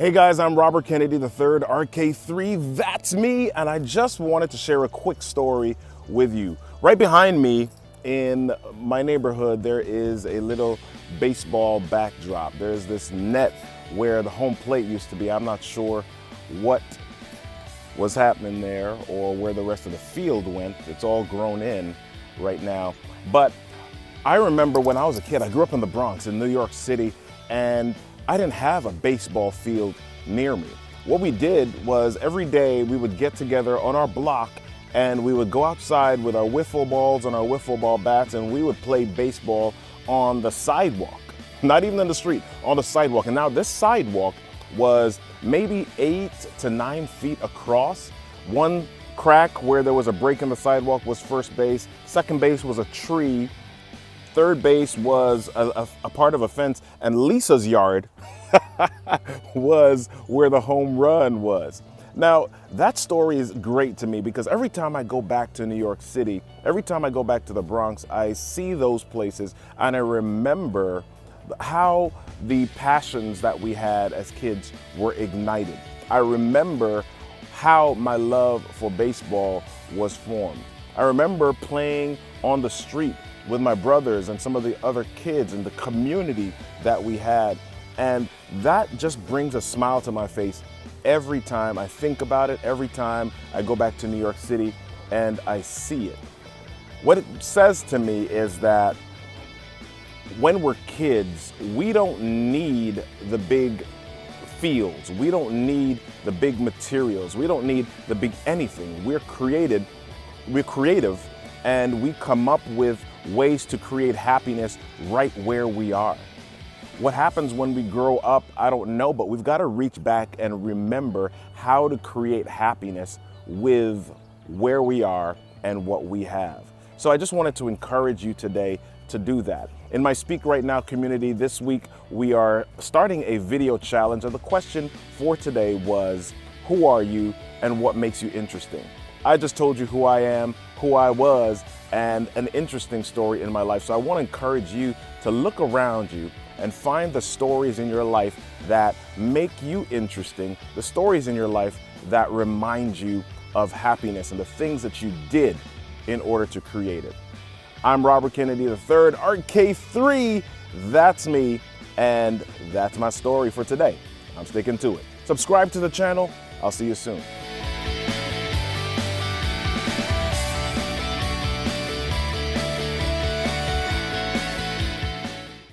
Hey guys, I'm Robert Kennedy III, RK3, that's me, and I just wanted to share a quick story with you. Right behind me in my neighborhood, there is a little baseball backdrop. There's this net where the home plate used to be. I'm not sure what was happening there or where the rest of the field went. It's all grown in right now. But I remember when I was a kid, I grew up in the Bronx in New York City, and I didn't have a baseball field near me. What we did was every day we would get together on our block and we would go outside with our wiffle balls and our wiffle ball bats, and we would play baseball on the sidewalk, not even in the street, on the sidewalk. And now this sidewalk was maybe 8 to 9 feet across. One crack where there was a break in the sidewalk was first base. Second base was a tree. Third base was a part of a fence, and Lisa's yard was where the home run was. Now, that story is great to me because every time I go back to New York City, every time I go back to the Bronx, I see those places and I remember how the passions that we had as kids were ignited. I remember how my love for baseball was formed. I remember playing on the street with my brothers and some of the other kids and the community that we had. And that just brings a smile to my face every time I think about it, every time I go back to New York City and I see it. What it says to me is that when we're kids, we don't need the big fields. We don't need the big materials. We don't need the big anything. We're creative, and we come up with ways to create happiness right where we are. What happens when we grow up, I don't know, but we've got to reach back and remember how to create happiness with where we are and what we have. So I just wanted to encourage you today to do that. In my Speak Right Now community this week, we are starting a video challenge, and the question for today was, who are you and what makes you interesting? I just told you who I am, who I was, and an interesting story in my life. So I want to encourage you to look around you and find the stories in your life that make you interesting, the stories in your life that remind you of happiness and the things that you did in order to create it. I'm Robert Kennedy III, RK3, that's me, and that's my story for today. I'm sticking to it. Subscribe to the channel. I'll see you soon.